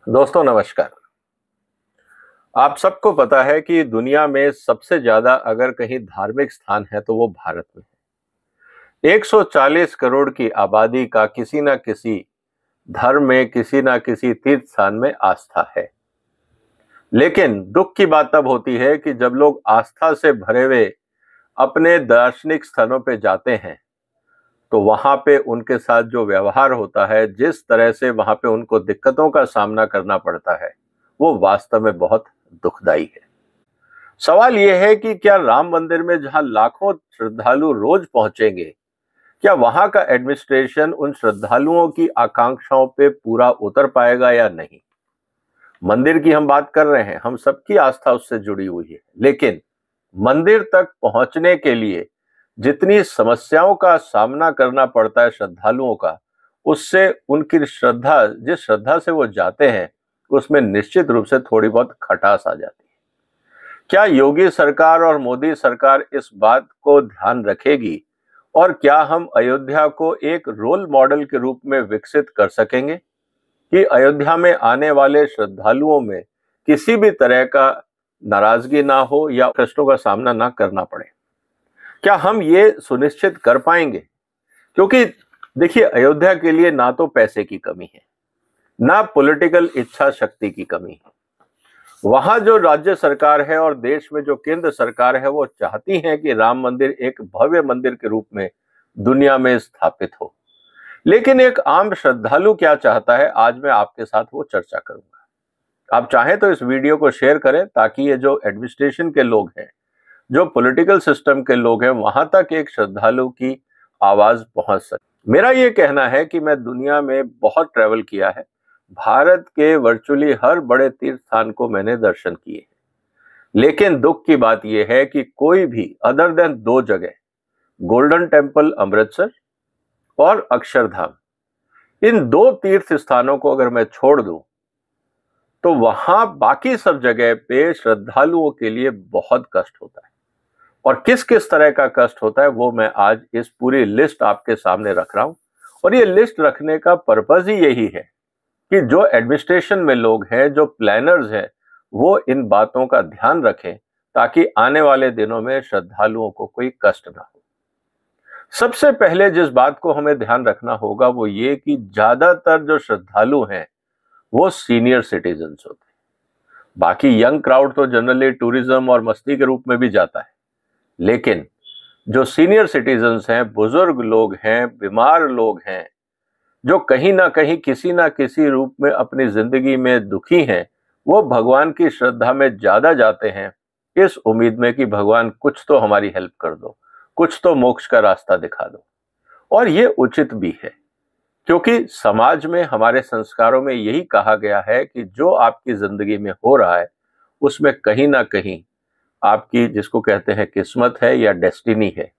दोस्तों नमस्कार। आप सबको पता है कि दुनिया में सबसे ज्यादा अगर कहीं धार्मिक स्थान है तो वो भारत में है। 140 करोड़ की आबादी का किसी ना किसी धर्म में, किसी ना किसी तीर्थ स्थान में आस्था है। लेकिन दुख की बात तब होती है कि जब लोग आस्था से भरे हुए अपने दार्शनिक स्थानों पे जाते हैं तो वहां पे उनके साथ जो व्यवहार होता है, जिस तरह से वहां पे उनको दिक्कतों का सामना करना पड़ता है, वो वास्तव में बहुत दुखदाई है। सवाल यह है कि क्या राम मंदिर में जहां लाखों श्रद्धालु रोज पहुंचेंगे, क्या वहां का एडमिनिस्ट्रेशन उन श्रद्धालुओं की आकांक्षाओं पे पूरा उतर पाएगा या नहीं। मंदिर की हम बात कर रहे हैं, हम सबकी आस्था उससे जुड़ी हुई है, लेकिन मंदिर तक पहुंचने के लिए जितनी समस्याओं का सामना करना पड़ता है श्रद्धालुओं का, उससे उनकी श्रद्धा, जिस श्रद्धा से वो जाते हैं, उसमें निश्चित रूप से थोड़ी बहुत खटास आ जाती है। क्या योगी सरकार और मोदी सरकार इस बात को ध्यान रखेगी और क्या हम अयोध्या को एक रोल मॉडल के रूप में विकसित कर सकेंगे कि अयोध्या में आने वाले श्रद्धालुओं में किसी भी तरह का नाराजगी ना हो या कष्टों का सामना ना करना पड़े? क्या हम ये सुनिश्चित कर पाएंगे? क्योंकि देखिए, अयोध्या के लिए ना तो पैसे की कमी है, ना पॉलिटिकल इच्छा शक्ति की कमी है। वहां जो राज्य सरकार है और देश में जो केंद्र सरकार है, वो चाहती है कि राम मंदिर एक भव्य मंदिर के रूप में दुनिया में स्थापित हो। लेकिन एक आम श्रद्धालु क्या चाहता है, आज मैं आपके साथ वो चर्चा करूंगा। आप चाहें तो इस वीडियो को शेयर करें ताकि ये जो एडमिनिस्ट्रेशन के लोग हैं, जो पॉलिटिकल सिस्टम के लोग हैं, वहां तक एक श्रद्धालु की आवाज पहुंच सके। मेरा ये कहना है कि मैं दुनिया में बहुत ट्रैवल किया है, भारत के वर्चुअली हर बड़े तीर्थ स्थान को मैंने दर्शन किए, लेकिन दुख की बात यह है कि कोई भी अदर देन दो जगह, गोल्डन टेम्पल अमृतसर और अक्षरधाम, इन दो तीर्थ स्थानों को अगर मैं छोड़ दूं तो वहां बाकी सब जगह पे श्रद्धालुओं के लिए बहुत कष्ट होता है। और किस किस तरह का कष्ट होता है वो मैं आज इस पूरी लिस्ट आपके सामने रख रहा हूं। और ये लिस्ट रखने का पर्पज ही यही है कि जो एडमिनिस्ट्रेशन में लोग हैं, जो प्लानर्स हैं, वो इन बातों का ध्यान रखें ताकि आने वाले दिनों में श्रद्धालुओं को कोई कष्ट ना हो। सबसे पहले जिस बात को हमें ध्यान रखना होगा वो ये कि ज्यादातर जो श्रद्धालु हैं वो सीनियर सिटीजन्स होते हैं। बाकी यंग क्राउड तो जनरली टूरिज्म और मस्ती के रूप में भी जाता है, लेकिन जो सीनियर सिटीजन्स हैं, बुजुर्ग लोग हैं, बीमार लोग हैं, जो कहीं ना कहीं किसी ना किसी रूप में अपनी जिंदगी में दुखी हैं, वो भगवान की श्रद्धा में ज्यादा जाते हैं इस उम्मीद में कि भगवान कुछ तो हमारी हेल्प कर दो, कुछ तो मोक्ष का रास्ता दिखा दो। और ये उचित भी है, क्योंकि समाज में, हमारे संस्कारों में यही कहा गया है कि जो आपकी जिंदगी में हो रहा है उसमें कहीं ना कहीं आपकी, जिसको कहते हैं किस्मत है या डेस्टिनी है,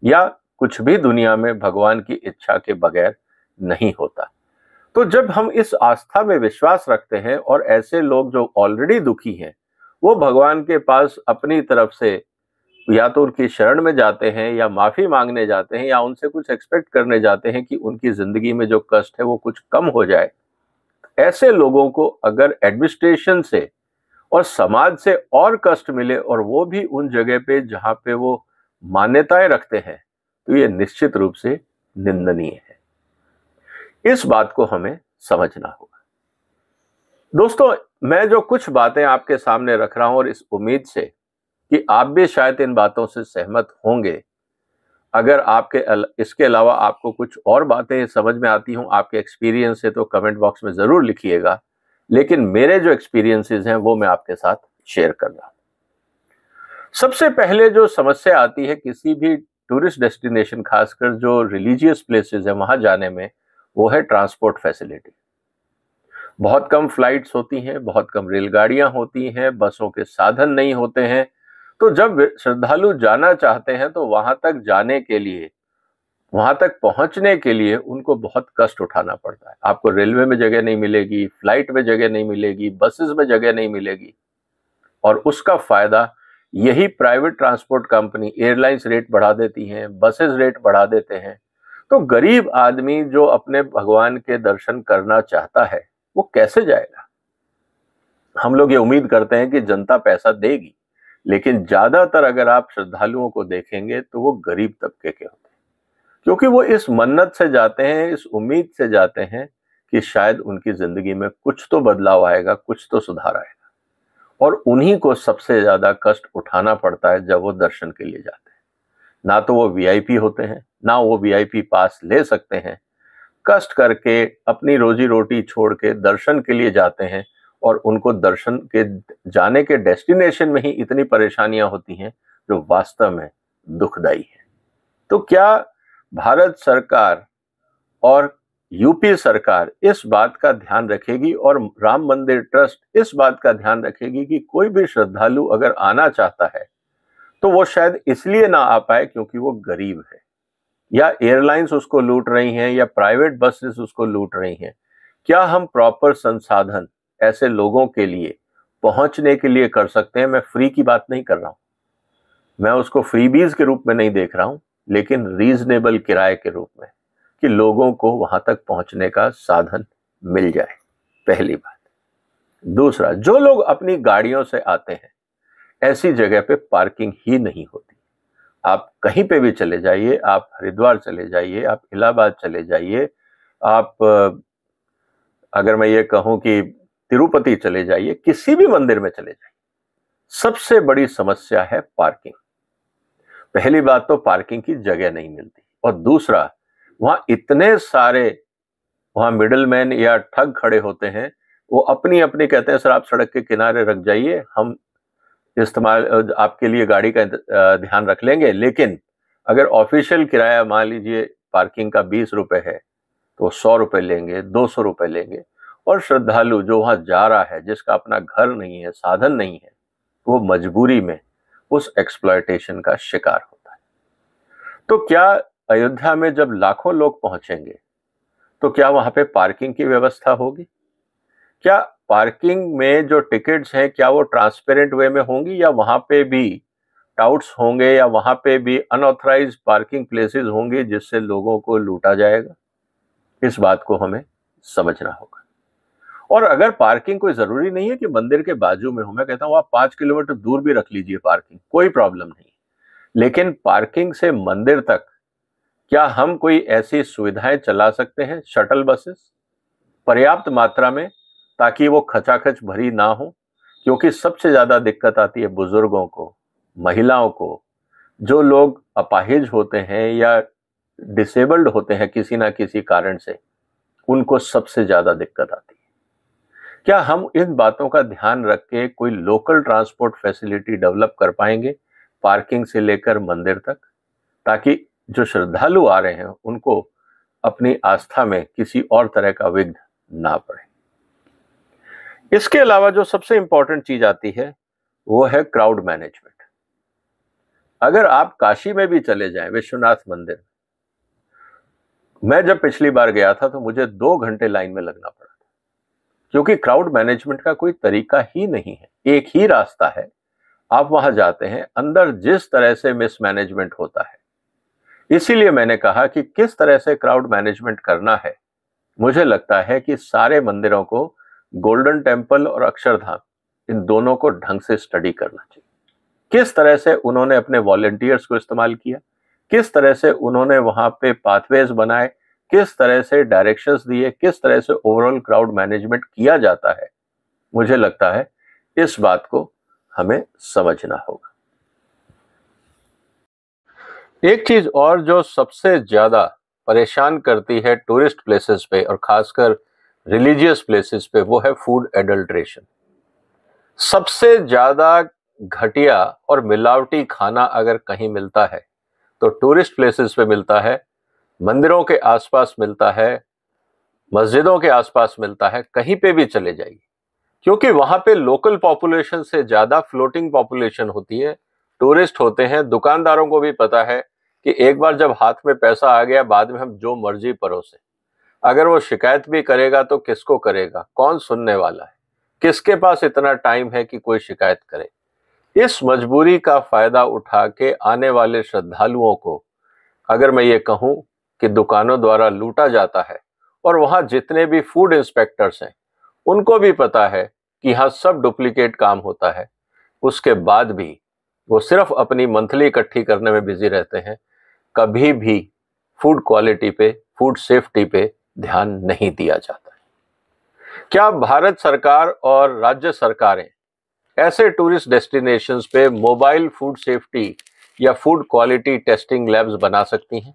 या कुछ भी दुनिया में भगवान की इच्छा के बगैर नहीं होता। तो जब हम इस आस्था में विश्वास रखते हैं और ऐसे लोग जो ऑलरेडी दुखी हैं वो भगवान के पास अपनी तरफ से या तो उनकी शरण में जाते हैं या माफी मांगने जाते हैं या उनसे कुछ एक्सपेक्ट करने जाते हैं कि उनकी जिंदगी में जो कष्ट है वो कुछ कम हो जाए, ऐसे लोगों को अगर एडमिनिस्ट्रेशन से और समाज से और कष्ट मिले और वो भी उन जगह पे जहां पे वो मान्यताएं रखते हैं, तो ये निश्चित रूप से निंदनीय है। इस बात को हमें समझना होगा। दोस्तों, मैं जो कुछ बातें आपके सामने रख रहा हूं और इस उम्मीद से कि आप भी शायद इन बातों से सहमत होंगे, अगर आपके इसके अलावा आपको कुछ और बातें समझ में आती हों आपके एक्सपीरियंस से, तो कमेंट बॉक्स में जरूर लिखिएगा। लेकिन मेरे जो एक्सपीरियंसेस हैं वो मैं आपके साथ शेयर कर रहा हूं। सबसे पहले जो समस्या आती है किसी भी टूरिस्ट डेस्टिनेशन, खासकर जो रिलीजियस प्लेसेस हैं वहां जाने में, वो है ट्रांसपोर्ट फैसिलिटी। बहुत कम फ्लाइट्स होती हैं, बहुत कम रेलगाड़ियां होती हैं, बसों के साधन नहीं होते हैं। तो जब श्रद्धालु जाना चाहते हैं तो वहां तक जाने के लिए, वहां तक पहुंचने के लिए उनको बहुत कष्ट उठाना पड़ता है। आपको रेलवे में जगह नहीं मिलेगी, फ्लाइट में जगह नहीं मिलेगी, बसेस में जगह नहीं मिलेगी, और उसका फायदा यही private transport company, airlines rate बढ़ा देती हैं, बसेस रेट बढ़ा देते हैं। तो गरीब आदमी जो अपने भगवान के दर्शन करना चाहता है वो कैसे जाएगा? हम लोग ये उम्मीद करते हैं कि जनता पैसा देगी, लेकिन ज्यादातर अगर आप श्रद्धालुओं को देखेंगे तो वो गरीब तबके के होते हैं, क्योंकि वो इस मन्नत से जाते हैं, इस उम्मीद से जाते हैं कि शायद उनकी जिंदगी में कुछ तो बदलाव आएगा, कुछ तो सुधार आएगा। और उन्हीं को सबसे ज्यादा कष्ट उठाना पड़ता है जब वो दर्शन के लिए जाते हैं। ना तो वो वीआईपी होते हैं, ना वो वीआईपी पास ले सकते हैं। कष्ट करके अपनी रोजी रोटी छोड़ के दर्शन के लिए जाते हैं, और उनको दर्शन के जाने के डेस्टिनेशन में ही इतनी परेशानियां होती हैं जो वास्तव में दुखदाई है। तो क्या भारत सरकार और यूपी सरकार इस बात का ध्यान रखेगी, और राम मंदिर ट्रस्ट इस बात का ध्यान रखेगी कि कोई भी श्रद्धालु अगर आना चाहता है तो वो शायद इसलिए ना आ पाए क्योंकि वो गरीब है, या एयरलाइंस उसको लूट रही हैं, या प्राइवेट बसेस उसको लूट रही हैं? क्या हम प्रॉपर संसाधन ऐसे लोगों के लिए पहुंचने के लिए कर सकते हैं? मैं फ्री की बात नहीं कर रहा हूं, मैं उसको फ्रीबीज के रूप में नहीं देख रहा हूं, लेकिन रीजनेबल किराए के रूप में, कि लोगों को वहां तक पहुंचने का साधन मिल जाए। पहली बात। दूसरा, जो लोग अपनी गाड़ियों से आते हैं, ऐसी जगह पे पार्किंग ही नहीं होती। आप कहीं पे भी चले जाइए, आप हरिद्वार चले जाइए, आप इलाहाबाद चले जाइए, आप अगर मैं ये कहूं कि तिरुपति चले जाइए, किसी भी मंदिर में चले जाइए, सबसे बड़ी समस्या है पार्किंग। पहली बात तो पार्किंग की जगह नहीं मिलती, और दूसरा, वहां इतने सारे वहां मिडलमैन या ठग खड़े होते हैं, वो अपनी अपनी कहते हैं सर आप सड़क के किनारे रख जाइए, हम इस्तेमाल आपके लिए गाड़ी का ध्यान रख लेंगे, लेकिन अगर ऑफिशियल किराया मान लीजिए पार्किंग का 20 रुपए है तो 100 रुपए लेंगे, 200 रुपए लेंगे। और श्रद्धालु जो वहां जा रहा है, जिसका अपना घर नहीं है, साधन नहीं है, वो मजबूरी में उस एक्सप्लॉयटेशन का शिकार होता है। तो क्या अयोध्या में जब लाखों लोग पहुंचेंगे तो क्या वहां पे पार्किंग की व्यवस्था होगी? क्या पार्किंग में जो टिकट्स हैं क्या वो ट्रांसपेरेंट वे में होंगी, या वहां पे भी टाउट्स होंगे, या वहां पे भी अनऑथराइज पार्किंग प्लेसेस होंगे जिससे लोगों को लूटा जाएगा? इस बात को हमें समझना होगा। और अगर पार्किंग कोई जरूरी नहीं है कि मंदिर के बाजू में हो, मैं कहता हूं आप 5 किलोमीटर दूर भी रख लीजिए पार्किंग, कोई प्रॉब्लम नहीं, लेकिन पार्किंग से मंदिर तक क्या हम कोई ऐसी सुविधाएं चला सकते हैं, शटल बसेस पर्याप्त मात्रा में, ताकि वो खचाखच भरी ना हो? क्योंकि सबसे ज्यादा दिक्कत आती है बुजुर्गों को, महिलाओं को, जो लोग अपाहिज होते हैं या डिसेबल्ड होते हैं किसी ना किसी कारण से, उनको सबसे ज्यादा दिक्कत आती है। क्या हम इन बातों का ध्यान रख के कोई लोकल ट्रांसपोर्ट फैसिलिटी डेवलप कर पाएंगे पार्किंग से लेकर मंदिर तक, ताकि जो श्रद्धालु आ रहे हैं उनको अपनी आस्था में किसी और तरह का विघ्न ना पड़े? इसके अलावा जो सबसे इंपॉर्टेंट चीज आती है वो है क्राउड मैनेजमेंट। अगर आप काशी में भी चले जाएं, विश्वनाथ मंदिर, मैं जब पिछली बार गया था तो मुझे 2 घंटे लाइन में लगना पड़ा था, क्योंकि क्राउड मैनेजमेंट का कोई तरीका ही नहीं है। एक ही रास्ता है, आप वहां जाते हैं, अंदर जिस तरह से मिसमैनेजमेंट होता है। इसीलिए मैंने कहा कि किस तरह से क्राउड मैनेजमेंट करना है, मुझे लगता है कि सारे मंदिरों को, गोल्डन टेम्पल और अक्षरधाम, इन दोनों को ढंग से स्टडी करना चाहिए। किस तरह से उन्होंने अपने वॉलंटियर्स को इस्तेमाल किया, किस तरह से उन्होंने वहां पे पाथवेज बनाए, किस तरह से डायरेक्शंस दिए, किस तरह से ओवरऑल क्राउड मैनेजमेंट किया जाता है, मुझे लगता है इस बात को हमें समझना होगा। एक चीज और जो सबसे ज्यादा परेशान करती है टूरिस्ट प्लेसेस पे और खासकर रिलीजियस प्लेसेस पे, वो है फूड एडल्ट्रेशन। सबसे ज्यादा घटिया और मिलावटी खाना अगर कहीं मिलता है तो टूरिस्ट प्लेसेस पे मिलता है, मंदिरों के आसपास मिलता है, मस्जिदों के आसपास मिलता है, कहीं पे भी चले जाइए, क्योंकि वहां पे लोकल पॉपुलेशन से ज्यादा फ्लोटिंग पॉपुलेशन होती है, टूरिस्ट होते हैं। दुकानदारों को भी पता है कि एक बार जब हाथ में पैसा आ गया, बाद में हम जो मर्जी परोसे। अगर वो शिकायत भी करेगा तो किसको करेगा, कौन सुनने वाला है, किसके पास इतना टाइम है कि कोई शिकायत करे? इस मजबूरी का फायदा उठा के आने वाले श्रद्धालुओं को अगर मैं ये कहूं कि दुकानों द्वारा लूटा जाता है, और वहां जितने भी फूड इंस्पेक्टर्स हैं उनको भी पता है कि यहाँ सब डुप्लीकेट काम होता है, उसके बाद भी वो सिर्फ अपनी मंथली इकट्ठी करने में बिजी रहते हैं, कभी भी फूड क्वालिटी पे, फूड सेफ्टी पे ध्यान नहीं दिया जाता है। क्या भारत सरकार और राज्य सरकारें ऐसे टूरिस्ट डेस्टिनेशंस पे मोबाइल फूड सेफ्टी या फूड क्वालिटी टेस्टिंग लैब्स बना सकती हैं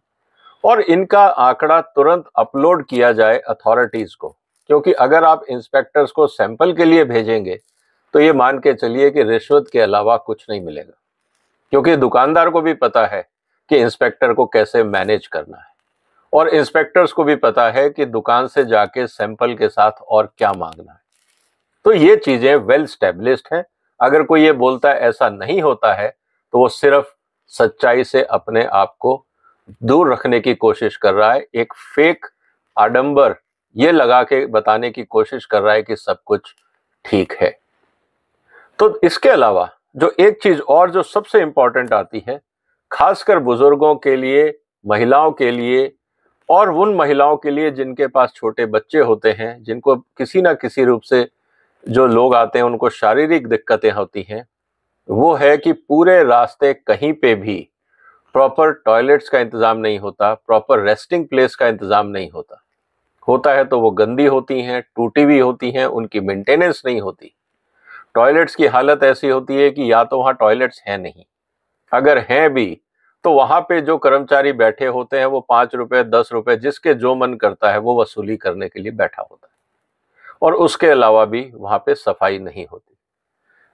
और इनका आंकड़ा तुरंत अपलोड किया जाए अथॉरिटीज को? क्योंकि अगर आप इंस्पेक्टर्स को सैंपल के लिए भेजेंगे तो ये मान के चलिए कि रिश्वत के अलावा कुछ नहीं मिलेगा, क्योंकि दुकानदार को भी पता है कि इंस्पेक्टर को कैसे मैनेज करना है और इंस्पेक्टर्स को भी पता है कि दुकान से जाके सैंपल के साथ और क्या मांगना है। तो ये चीजें वेल स्टैब्लिश्ड हैं। अगर कोई ये बोलता है ऐसा नहीं होता है तो वो सिर्फ सच्चाई से अपने आप को दूर रखने की कोशिश कर रहा है, एक फेक आडंबर ये लगा के बताने की कोशिश कर रहा है कि सब कुछ ठीक है। तो इसके अलावा जो एक चीज और जो सबसे इंपॉर्टेंट आती है, खासकर बुजुर्गों के लिए, महिलाओं के लिए और उन महिलाओं के लिए जिनके पास छोटे बच्चे होते हैं, जिनको किसी ना किसी रूप से जो लोग आते हैं उनको शारीरिक दिक्कतें होती हैं, वो है कि पूरे रास्ते कहीं पे भी प्रॉपर टॉयलेट्स का इंतजाम नहीं होता, प्रॉपर रेस्टिंग प्लेस का इंतजाम नहीं होता। होता है तो वो गंदी होती हैं, टूटी हुई होती हैं, उनकी मेंटेनेंस नहीं होती। टॉयलेट्स की हालत ऐसी होती है कि या तो वहाँ टॉयलेट्स हैं नहीं, अगर हैं भी तो वहाँ पे जो कर्मचारी बैठे होते हैं वो 5 रुपए 10 रुपए जिसके जो मन करता है वो वसूली करने के लिए बैठा होता है और उसके अलावा भी वहाँ पे सफाई नहीं होती।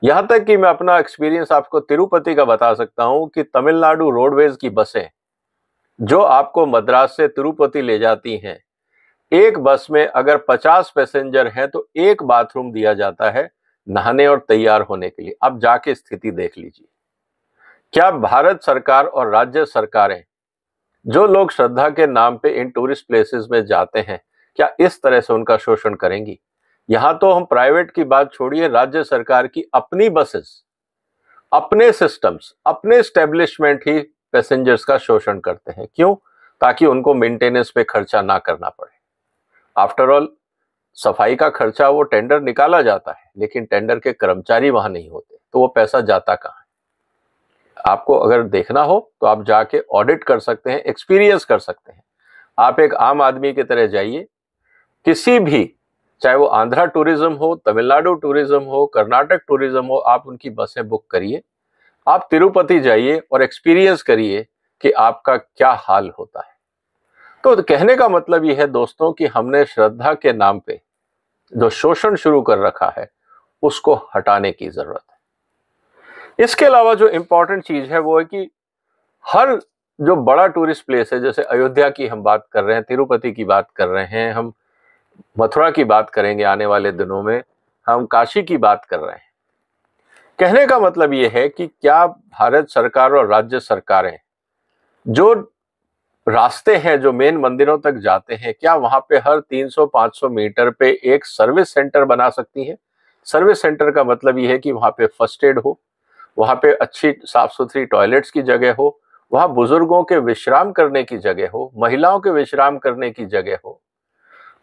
यहाँ तक कि मैं अपना एक्सपीरियंस आपको तिरुपति का बता सकता हूँ कि तमिलनाडु रोडवेज की बसें जो आपको मद्रास से तिरुपति ले जाती हैं, एक बस में अगर 50 पैसेंजर हैं तो एक बाथरूम दिया जाता है नहाने और तैयार होने के लिए। अब जाके स्थिति देख लीजिए। क्या भारत सरकार और राज्य सरकारें, जो लोग श्रद्धा के नाम पे इन टूरिस्ट प्लेसेस में जाते हैं, क्या इस तरह से उनका शोषण करेंगी? यहां तो हम प्राइवेट की बात छोड़िए, राज्य सरकार की अपनी बसेस, अपने सिस्टम्स, अपने एस्टेब्लिशमेंट ही पैसेंजर्स का शोषण करते हैं। क्यों? ताकि उनको मेंटेनेंस पे खर्चा ना करना पड़े। आफ्टर ऑल सफाई का खर्चा वो टेंडर निकाला जाता है, लेकिन टेंडर के कर्मचारी वहां नहीं होते, तो वो पैसा जाता कहाँ है? आपको अगर देखना हो तो आप जाके ऑडिट कर सकते हैं, एक्सपीरियंस कर सकते हैं। आप एक आम आदमी की तरह जाइए, किसी भी, चाहे वो आंध्रा टूरिज्म हो, तमिलनाडु टूरिज्म हो, कर्नाटक टूरिज्म हो, आप उनकी बसें बुक करिए, आप तिरुपति जाइए और एक्सपीरियंस करिए कि आपका क्या हाल होता है। तो कहने का मतलब यह है दोस्तों कि हमने श्रद्धा के नाम पे जो शोषण शुरू कर रखा है उसको हटाने की जरूरत है। इसके अलावा जो इंपॉर्टेंट चीज है वो है कि हर जो बड़ा टूरिस्ट प्लेस है, जैसे अयोध्या की हम बात कर रहे हैं, तिरुपति की बात कर रहे हैं, हम मथुरा की बात करेंगे आने वाले दिनों में, हम काशी की बात कर रहे हैं। कहने का मतलब यह है कि क्या भारत सरकार और राज्य सरकारें जो रास्ते हैं जो मेन मंदिरों तक जाते हैं, क्या वहां पे हर 300-500 मीटर पे एक सर्विस सेंटर बना सकती हैं? सर्विस सेंटर का मतलब यह है कि वहां पे फर्स्ट एड हो, वहां पे अच्छी साफ सुथरी टॉयलेट्स की जगह हो, वहां बुजुर्गों के विश्राम करने की जगह हो, महिलाओं के विश्राम करने की जगह हो।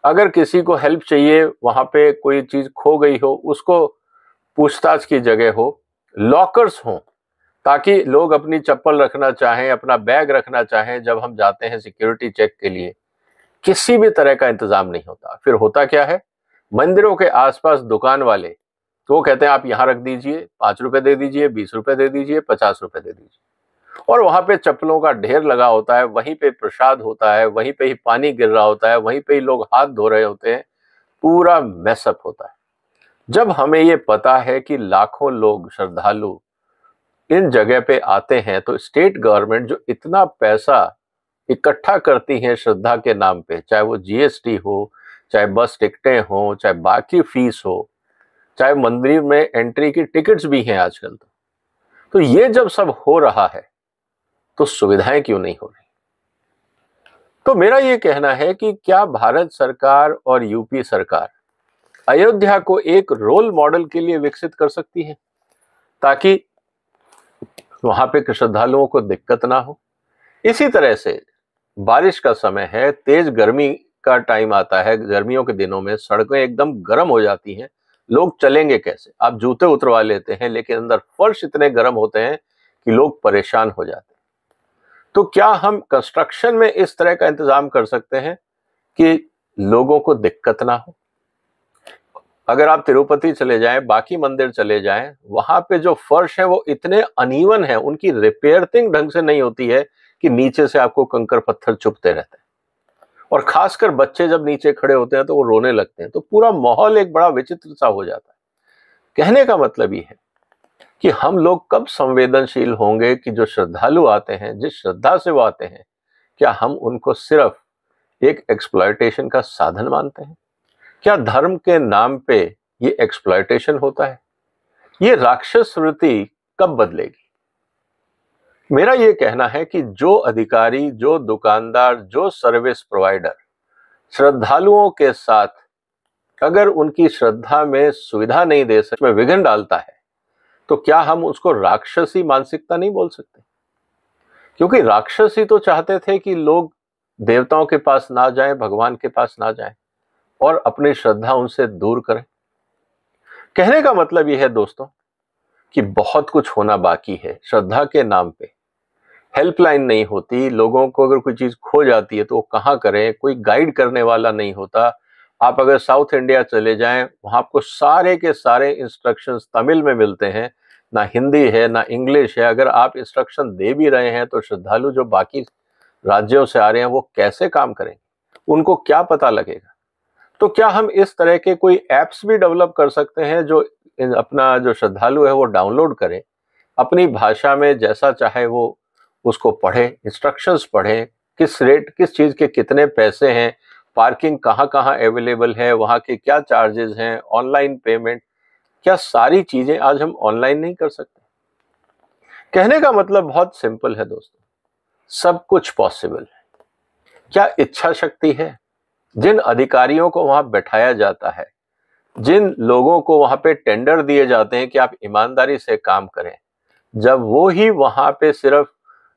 अगर किसी को हेल्प चाहिए, वहां पे कोई चीज खो गई हो, उसको पूछताछ की जगह हो, लॉकर्स हो ताकि लोग अपनी चप्पल रखना चाहें, अपना बैग रखना चाहें, जब हम जाते हैं सिक्योरिटी चेक के लिए, किसी भी तरह का इंतजाम नहीं होता। फिर होता क्या है, मंदिरों के आसपास दुकान वाले तो वो कहते हैं आप यहाँ रख दीजिए, 5 रुपए दे दीजिए, 20 रुपए दे दीजिए, 50 रुपए दे दीजिए, और वहां पे चप्पलों का ढेर लगा होता है, वहीं पे प्रसाद होता है, वहीं पे ही पानी गिर रहा होता है, वहीं पे ही लोग हाथ धो रहे होते हैं, पूरा मैसअप होता है। जब हमें ये पता है कि लाखों लोग श्रद्धालु इन जगह पे आते हैं, तो स्टेट गवर्नमेंट जो इतना पैसा इकट्ठा करती है श्रद्धा के नाम पे, चाहे वो जीएसटी हो, चाहे बस टिकटें हो, चाहे बाकी फीस हो, चाहे मंदिर में एंट्री की टिकट्स भी हैं आजकल, तो ये जब सब हो रहा है तो सुविधाएं क्यों नहीं हो रही? तो मेरा ये कहना है कि क्या भारत सरकार और यूपी सरकार अयोध्या को एक रोल मॉडल के लिए विकसित कर सकती है ताकि वहां पे श्रद्धालुओं को दिक्कत ना हो? इसी तरह से बारिश का समय है, तेज गर्मी का टाइम आता है, गर्मियों के दिनों में सड़कें एकदम गर्म हो जाती हैं, लोग चलेंगे कैसे? आप जूते उतरवा लेते हैं लेकिन अंदर फर्श इतने गर्म होते हैं कि लोग परेशान हो जाते हैं। तो क्या हम कंस्ट्रक्शन में इस तरह का इंतजाम कर सकते हैं कि लोगों को दिक्कत ना हो? अगर आप तिरुपति चले जाएं, बाकी मंदिर चले जाएं, वहां पे जो फर्श है वो इतने अनइवन है, उनकी रिपेयरिंग ढंग से नहीं होती है कि नीचे से आपको कंकर पत्थर चुभते रहते हैं। और खासकर बच्चे जब नीचे खड़े होते हैं तो वो रोने लगते हैं, तो पूरा माहौल एक बड़ा विचित्र सा हो जाता है। कहने का मतलब ये है कि हम लोग कब संवेदनशील होंगे कि जो श्रद्धालु आते हैं, जिस श्रद्धा से वो आते हैं, क्या हम उनको सिर्फ एक एक्सप्लॉयटेशन का साधन मानते हैं? क्या धर्म के नाम पे ये एक्सप्लॉयटेशन होता है? ये राक्षस वृत्ति कब बदलेगी? मेरा ये कहना है कि जो अधिकारी, जो दुकानदार, जो सर्विस प्रोवाइडर श्रद्धालुओं के साथ अगर उनकी श्रद्धा में सुविधा नहीं दे सकते, में विघ्न डालता है, तो क्या हम उसको राक्षसी मानसिकता नहीं बोल सकते? क्योंकि राक्षस ही तो चाहते थे कि लोग देवताओं के पास ना जाएं, भगवान के पास ना जाएं और अपनी श्रद्धा उनसे दूर करें। कहने का मतलब यह है दोस्तों कि बहुत कुछ होना बाकी है। श्रद्धा के नाम पे हेल्पलाइन नहीं होती, लोगों को अगर कोई चीज खो जाती है तो वो कहाँ करें, कोई गाइड करने वाला नहीं होता। आप अगर साउथ इंडिया चले जाएं, वहां आपको सारे के सारे इंस्ट्रक्शंस तमिल में मिलते हैं, ना हिंदी है ना इंग्लिश है। अगर आप इंस्ट्रक्शन दे भी रहे हैं तो श्रद्धालु जो बाकी राज्यों से आ रहे हैं वो कैसे काम करेंगे, उनको क्या पता लगेगा? तो क्या हम इस तरह के कोई एप्स भी डेवलप कर सकते हैं जो अपना जो श्रद्धालु है वो डाउनलोड करे, अपनी भाषा में जैसा चाहे वो उसको पढ़े, इंस्ट्रक्शंस पढ़े, किस रेट, किस चीज के कितने पैसे हैं, पार्किंग कहाँ कहाँ अवेलेबल है, वहाँ के क्या चार्जेस हैं, ऑनलाइन पेमेंट, क्या सारी चीजें आज हम ऑनलाइन नहीं कर सकते? कहने का मतलब बहुत सिंपल है दोस्तों, सब कुछ पॉसिबल है। क्या इच्छा शक्ति है? जिन अधिकारियों को वहां बैठाया जाता है, जिन लोगों को वहां पे टेंडर दिए जाते हैं कि आप ईमानदारी से काम करें, जब वो ही वहां पे सिर्फ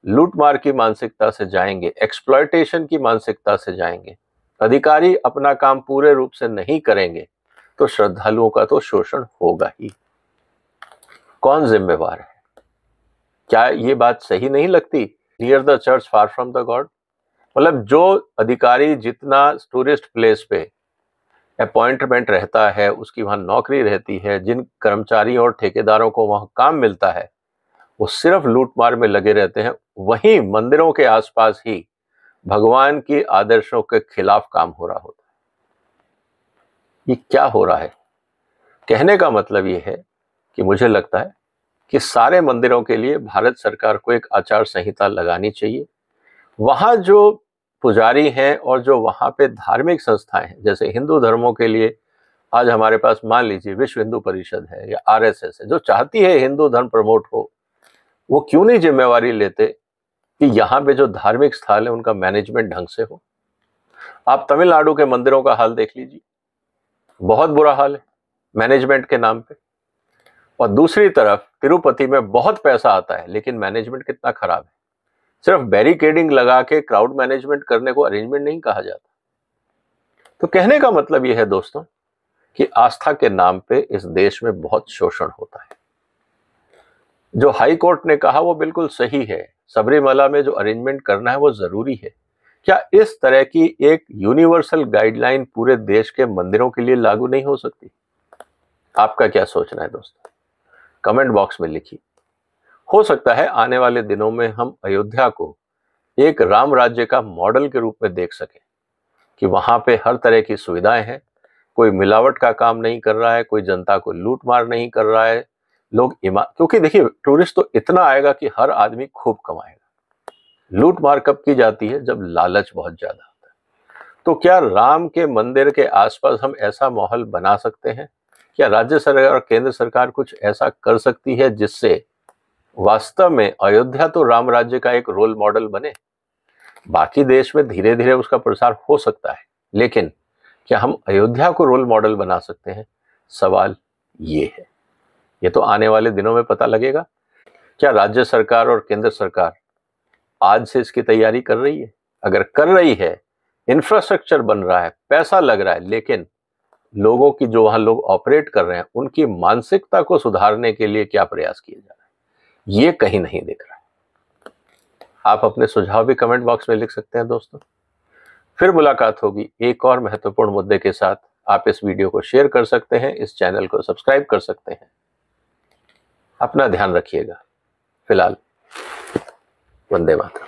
लूटमार की मानसिकता से जाएंगे, एक्सप्लॉयटेशन की मानसिकता से जाएंगे, अधिकारी अपना काम पूरे रूप से नहीं करेंगे, तो श्रद्धालुओं का तो शोषण होगा ही। कौन जिम्मेवार है? क्या ये बात सही नहीं लगती? Here the church far from the God. मतलब जो अधिकारी जितना टूरिस्ट प्लेस पे अपॉइंटमेंट रहता है, उसकी वहां नौकरी रहती है, जिन कर्मचारियों और ठेकेदारों को वहां काम मिलता है, वो सिर्फ लूटमार में लगे रहते हैं। वहीं मंदिरों के आसपास ही भगवान की आदर्शों के खिलाफ काम हो रहा होता है। ये क्या हो रहा है? कहने का मतलब ये है कि मुझे लगता है कि सारे मंदिरों के लिए भारत सरकार को एक आचार संहिता लगानी चाहिए। वहां जो पुजारी हैं और जो वहां पे धार्मिक संस्थाएं हैं, जैसे हिंदू धर्मों के लिए आज हमारे पास मान लीजिए विश्व हिंदू परिषद है या आरएसएस है, जो चाहती है हिंदू धर्म प्रमोट हो, वो क्यों नहीं जिम्मेवारी लेते कि यहाँ पे जो धार्मिक स्थल है उनका मैनेजमेंट ढंग से हो? आप तमिलनाडु के मंदिरों का हाल देख लीजिए, बहुत बुरा हाल है मैनेजमेंट के नाम पे। और दूसरी तरफ तिरुपति में बहुत पैसा आता है लेकिन मैनेजमेंट कितना खराब है। सिर्फ बैरिकेडिंग लगा के क्राउड मैनेजमेंट करने को अरेंजमेंट नहीं कहा जाता। तो कहने का मतलब यह है दोस्तों कि आस्था के नाम पे इस देश में बहुत शोषण होता है। जो हाई कोर्ट ने कहा वो बिल्कुल सही है, सबरीमला में जो अरेंजमेंट करना है वो जरूरी है। क्या इस तरह की एक यूनिवर्सल गाइडलाइन पूरे देश के मंदिरों के लिए लागू नहीं हो सकती? आपका क्या सोचना है दोस्तों? कमेंट बॉक्स में लिखिए। हो सकता है आने वाले दिनों में हम अयोध्या को एक राम राज्य का मॉडल के रूप में देख सकें कि वहां पे हर तरह की सुविधाएं हैं, कोई मिलावट का काम नहीं कर रहा है, कोई जनता को लूट मार नहीं कर रहा है, लोग क्योंकि देखिए टूरिस्ट तो इतना आएगा कि हर आदमी खूब कमाएगा। लूट मार कब की जाती है? जब लालच बहुत ज्यादा होता है। तो क्या राम के मंदिर के आसपास हम ऐसा माहौल बना सकते हैं? क्या राज्य सरकार और केंद्र सरकार कुछ ऐसा कर सकती है जिससे वास्तव में अयोध्या तो राम राज्य का एक रोल मॉडल बने? बाकी देश में धीरे धीरे उसका प्रसार हो सकता है, लेकिन क्या हम अयोध्या को रोल मॉडल बना सकते हैं? सवाल ये है। ये तो आने वाले दिनों में पता लगेगा। क्या राज्य सरकार और केंद्र सरकार आज से इसकी तैयारी कर रही है? अगर कर रही है, इंफ्रास्ट्रक्चर बन रहा है, पैसा लग रहा है, लेकिन लोगों की, जो वहां लोग ऑपरेट कर रहे हैं, उनकी मानसिकता को सुधारने के लिए क्या प्रयास किए जा रहे हैं, ये कहीं नहीं दिख रहा है। आप अपने सुझाव भी कमेंट बॉक्स में लिख सकते हैं दोस्तों। फिर मुलाकात होगी एक और महत्वपूर्ण मुद्दे के साथ। आप इस वीडियो को शेयर कर सकते हैं, इस चैनल को सब्सक्राइब कर सकते हैं। अपना ध्यान रखिएगा। फिलहाल वंदे मातरम।